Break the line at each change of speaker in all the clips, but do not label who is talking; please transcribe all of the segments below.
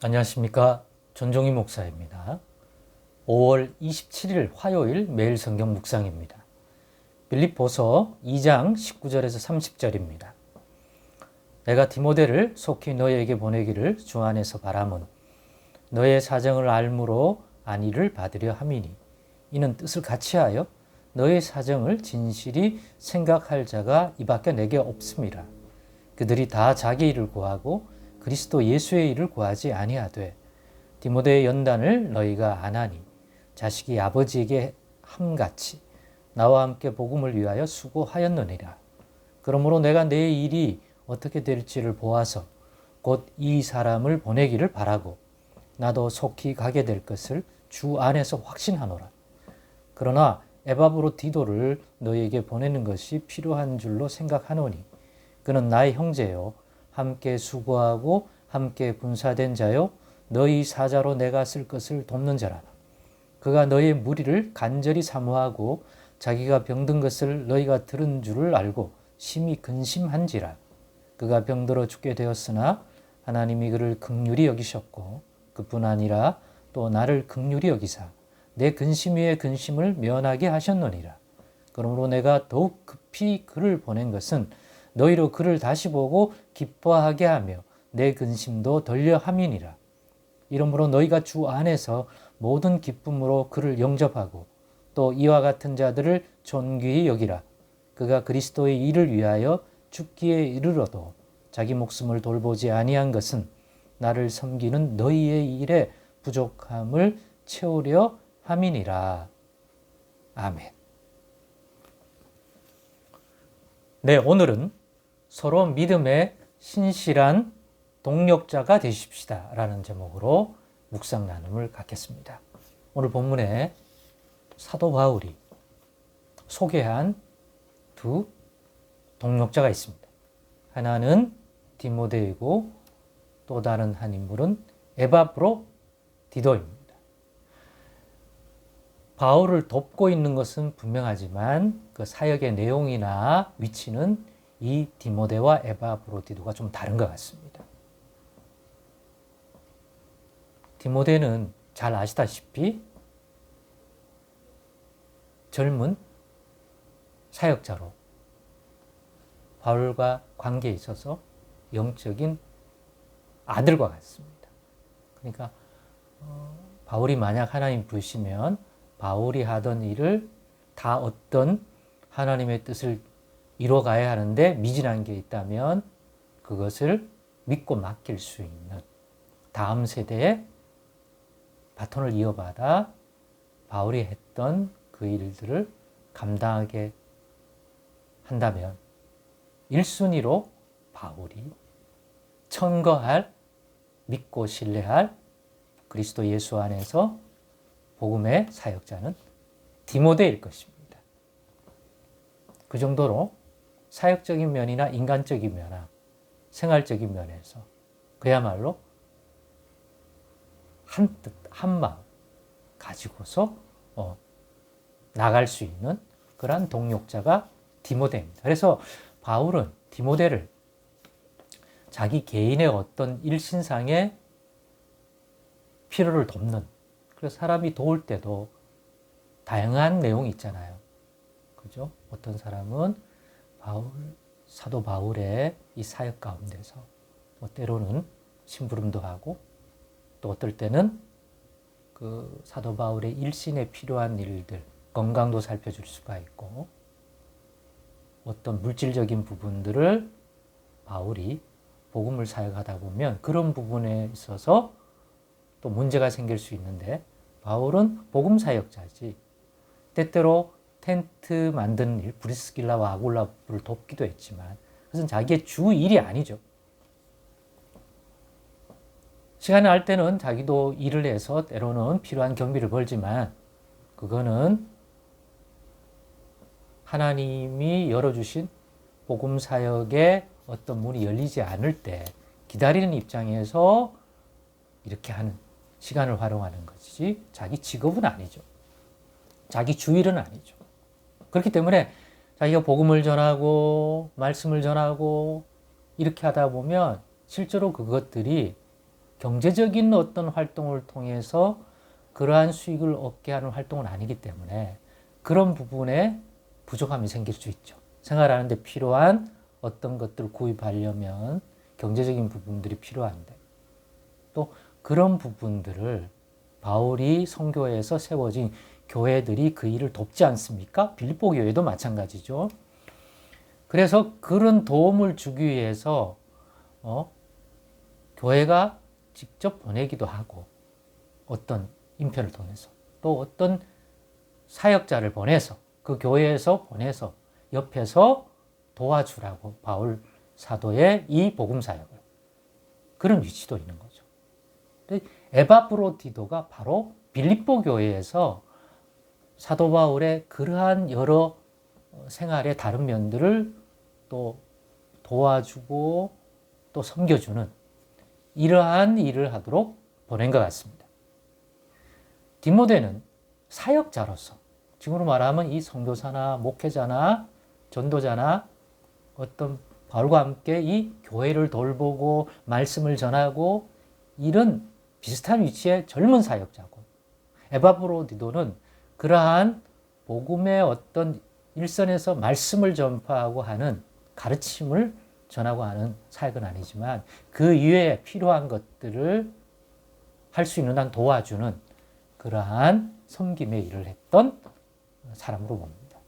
안녕하십니까. 전종희 목사입니다. 5월 27일 화요일 매일 성경 묵상입니다. 빌립보서 2장 19절에서 30절입니다. 내가 디모데를 속히 너희에게 보내기를 주 안에서 바람은 너의 사정을 알므로 안위를 받으려 함이니 이는 뜻을 같이하여 너의 사정을 진실이 생각할 자가 이밖에 내게 없음이라. 그들이 다 자기 일을 구하고 그리스도 예수의 일을 구하지 아니하되 디모데의 연단을 너희가 안하니 자식이 아버지에게 함같이 나와 함께 복음을 위하여 수고하였느니라. 그러므로 내가 내 일이 어떻게 될지를 보아서 곧 이 사람을 보내기를 바라고 나도 속히 가게 될 것을 주 안에서 확신하노라. 그러나 에바브로디도를 너희에게 보내는 것이 필요한 줄로 생각하노니 그는 나의 형제요 함께 수고하고 함께 군사된 자요 너희 사자로 내가 쓸 것을 돕는 자라. 그가 너희의 무리를 간절히 사모하고 자기가 병든 것을 너희가 들은 줄을 알고 심히 근심한지라. 그가 병들어 죽게 되었으나 하나님이 그를 긍휼히 여기셨고 그뿐 아니라 또 나를 긍휼히 여기사 내 근심 위에 근심을 면하게 하셨느니라. 그러므로 내가 더욱 급히 그를 보낸 것은 너희로 그를 다시 보고 기뻐하게 하며 내 근심도 덜려 함이니라. 이러므로 너희가 주 안에서 모든 기쁨으로 그를 영접하고 또 이와 같은 자들을 존귀히 여기라. 그가 그리스도의 일을 위하여 죽기에 이르러도 자기 목숨을 돌보지 아니한 것은 나를 섬기는 너희의 일에 부족함을 채우려 함이니라. 아멘. 네, 오늘은 서로 믿음의 신실한 동력자가 되십시다 라는 제목으로 묵상 나눔을 갖겠습니다. 오늘 본문에 사도 바울이 소개한 두 동력자가 있습니다. 하나는 디모데이고 또 다른 한 인물은 에바브로디도입니다. 바울을 돕고 있는 것은 분명하지만 그 사역의 내용이나 위치는 이 디모데와 에바브로디도가 좀 다른 것 같습니다. 디모데는 잘 아시다시피 젊은 사역자로 바울과 관계에 있어서 영적인 아들과 같습니다. 그러니까 바울이 만약 하나님 부르시면 바울이 하던 일을 다 어떤 하나님의 뜻을 이뤄가야 하는데 미진한 게 있다면 그것을 믿고 맡길 수 있는 다음 세대에 바톤을 이어받아 바울이 했던 그 일들을 감당하게 한다면 1순위로 바울이 청거할, 믿고 신뢰할 그리스도 예수 안에서 복음의 사역자는 디모데일 것입니다. 그 정도로 사역적인 면이나 인간적인 면이나 생활적인 면에서 그야말로 한 뜻, 한 마음 가지고서 나갈 수 있는 그런 동력자가 디모데입니다. 그래서 바울은 디모데를 자기 개인의 어떤 일신상의 필요를 돕는, 그래서 사람이 도울 때도 다양한 내용이 있잖아요. 그죠? 어떤 사람은 사도 바울의 이 사역 가운데서 때로는 심부름도 하고 또 어떨 때는 그 사도 바울의 일신에 필요한 일들, 건강도 살펴줄 수가 있고 어떤 물질적인 부분들을 바울이 복음을 사역하다 보면 그런 부분에 있어서 또 문제가 생길 수 있는데 바울은 복음 사역자지 때때로 텐트 만드는 일, 브리스길라와 아굴라를 돕기도 했지만 그것은 자기의 주 일이 아니죠. 시간을 할 때는 자기도 일을 해서 때로는 필요한 경비를 벌지만 그거는 하나님이 열어주신 복음 사역의 어떤 문이 열리지 않을 때 기다리는 입장에서 이렇게 하는 시간을 활용하는 것이지 자기 직업은 아니죠. 자기 주일은 아니죠. 그렇기 때문에 자기가 복음을 전하고 말씀을 전하고 이렇게 하다 보면 실제로 그것들이 경제적인 어떤 활동을 통해서 그러한 수익을 얻게 하는 활동은 아니기 때문에 그런 부분에 부족함이 생길 수 있죠. 생활하는데 필요한 어떤 것들을 구입하려면 경제적인 부분들이 필요한데 또 그런 부분들을 바울이 선교회에서 세워진 교회들이 그 일을 돕지 않습니까? 빌립보 교회도 마찬가지죠. 그래서 그런 도움을 주기 위해서 교회가 직접 보내기도 하고 어떤 인편을 통해서 또 어떤 사역자를 보내서 그 교회에서 보내서 옆에서 도와주라고 바울 사도의 이 복음 사역을 그런 위치도 있는 거죠. 에바브로디도가 바로 빌립보 교회에서 사도 바울의 그러한 여러 생활의 다른 면들을 또 도와주고 또 섬겨주는 이러한 일을 하도록 보낸 것 같습니다. 디모데는 사역자로서 지금으로 말하면 이 선교사나 목회자나 전도자나 어떤 바울과 함께 이 교회를 돌보고 말씀을 전하고 이런 비슷한 위치의 젊은 사역자고 에바브로디도는 그러한 복음의 어떤 일선에서 말씀을 전파하고 하는 가르침을 전하고 하는 사역은 아니지만 그 이외에 필요한 것들을 할 수 있는 한 도와주는 그러한 섬김의 일을 했던 사람으로 봅니다.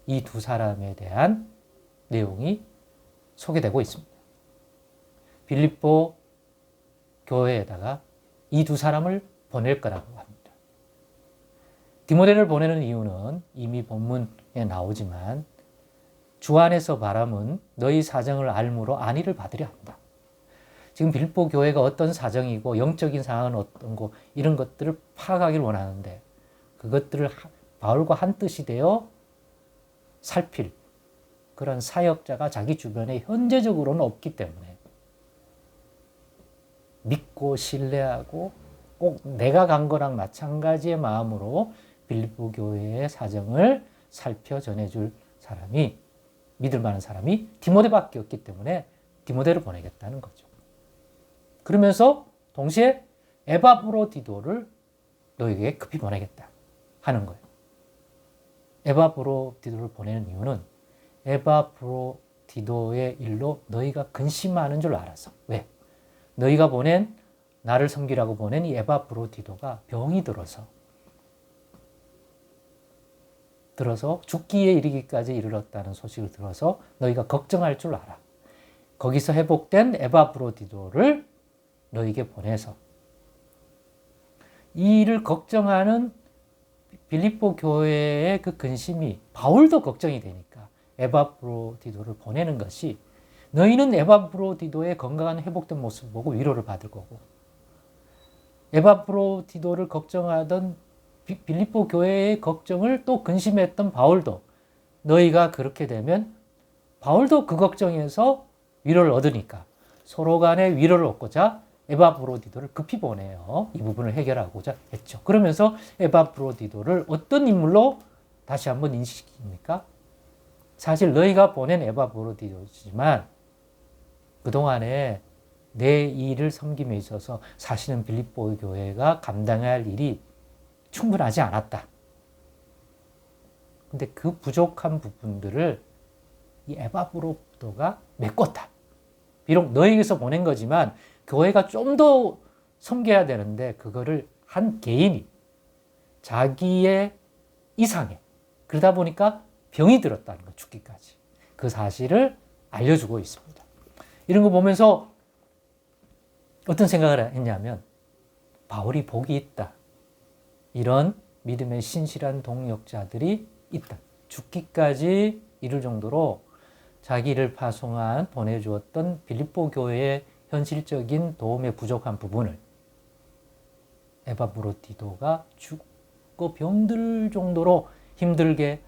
이 두 사람에 대한 내용이 소개되고 있습니다. 빌립보 교회에다가 이 두 사람을 보낼 거라고 합니다. 디모데를 보내는 이유는 이미 본문에 나오지만 주 안에서 바람은 너희 사정을 알므로 안위를 받으려 한다. 지금 빌립보 교회가 어떤 사정이고 영적인 상황은 어떤 거 이런 것들을 파악하기를 원하는데 그것들을 바울과 한 뜻이 되어 살필 그런 사역자가 자기 주변에 현재적으로는 없기 때문에 믿고 신뢰하고 꼭 내가 간 거랑 마찬가지의 마음으로 빌립보 교회의 사정을 살펴 전해줄 사람이 믿을 만한 사람이 디모데밖에 없기 때문에 디모데를 보내겠다는 거죠. 그러면서 동시에 에바브로디도를 너에게 급히 보내겠다 하는 거예요. 에바브로디도를 보내는 이유는 에바브로디도의 일로 너희가 근심하는 줄 알아서. 왜? 너희가 보낸 나를 섬기라고 보낸 이 에바브로디도가 병이 들어서 죽기에 이르기까지 이르렀다는 소식을 들어서 너희가 걱정할 줄 알아. 거기서 회복된 에바브로디도를 너희에게 보내서 이 일을 걱정하는 빌립보 교회의 그 근심이 바울도 걱정이 되니까 에바브로디도를 보내는 것이 너희는 에바브로디도의 건강한 회복된 모습을 보고 위로를 받을 거고 에바브로디도를 걱정하던 빌립보 교회의 걱정을 또 근심했던 바울도 너희가 그렇게 되면 바울도 그 걱정에서 위로를 얻으니까 서로 간에 위로를 얻고자 에바브로디도를 급히 보내요. 이 부분을 해결하고자 했죠. 그러면서 에바브로디도를 어떤 인물로 다시 한번 인식시킵니까? 사실 너희가 보낸 에바브로디도지만 그동안에 내 일을 섬김에 있어서 사실은 빌립보 교회가 감당해야 할 일이 충분하지 않았다. 근데 그 부족한 부분들을 이 에바브로디도가 메꿨다. 비록 너에게서 보낸 거지만 교회가 좀 더 섬겨야 되는데 그거를 한 개인이 자기의 이상에 그러다 보니까 병이 들었다는 거, 죽기까지. 그 사실을 알려주고 있습니다. 이런 거 보면서 어떤 생각을 했냐면 바울이 복이 있다. 이런 믿음의 신실한 동역자들이 있다. 죽기까지 이를 정도로 자기를 파송한 보내주었던 빌립보 교회의 현실적인 도움의 부족한 부분을 에바브로디도가 죽고 병들 정도로 힘들게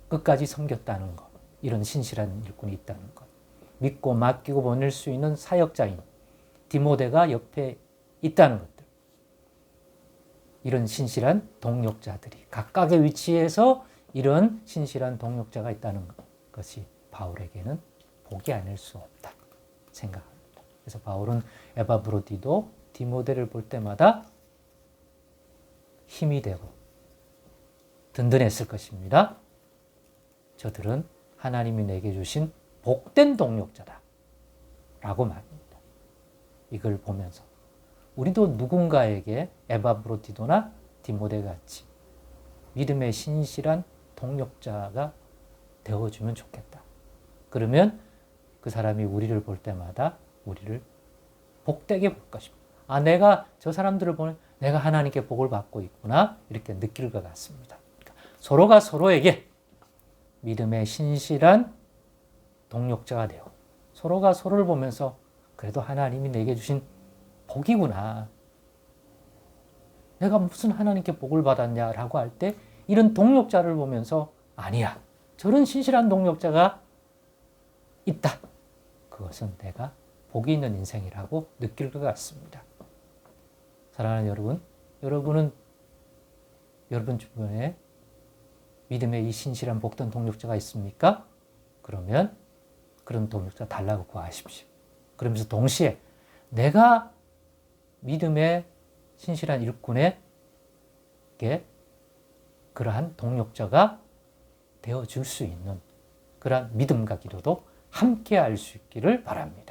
끝까지 섬겼다는 것. 이런 신실한 일꾼이 있다는 것. 믿고 맡기고 보낼 수 있는 사역자인 디모데가 옆에 있다는 것들. 이런 신실한 동역자들이 각각의 위치에서 이런 신실한 동역자가 있다는 것이 바울에게는 복이 아닐 수 없다 생각합니다. 그래서 바울은 에바브로디도 디모데를 볼 때마다 힘이 되고 든든했을 것입니다. 저들은 하나님이 내게 주신 복된 동력자다 라고 말합니다. 이걸 보면서 우리도 누군가에게 에바브로디도나 디모데 같이 믿음의 신실한 동력자가 되어주면 좋겠다. 그러면 그 사람이 우리를 볼 때마다 우리를 복되게 볼 것입니다. 아, 내가 저 사람들을 보면 내가 하나님께 복을 받고 있구나 이렇게 느낄 것 같습니다. 그러니까 서로가 서로에게 믿음의 신실한 동력자가 되어 서로가 서로를 보면서 그래도 하나님이 내게 주신 복이구나. 내가 무슨 하나님께 복을 받았냐라고 할 때 이런 동력자를 보면서 아니야. 저런 신실한 동력자가 있다. 그것은 내가 복이 있는 인생이라고 느낄 것 같습니다. 사랑하는 여러분, 여러분은 여러분 주변에 믿음의 이 신실한 복된 동력자가 있습니까? 그러면 그런 동력자 달라고 구하십시오. 그러면서 동시에 내가 믿음의 신실한 일꾼에게 그러한 동력자가 되어줄 수 있는 그러한 믿음과 기도도 함께 할 수 있기를 바랍니다.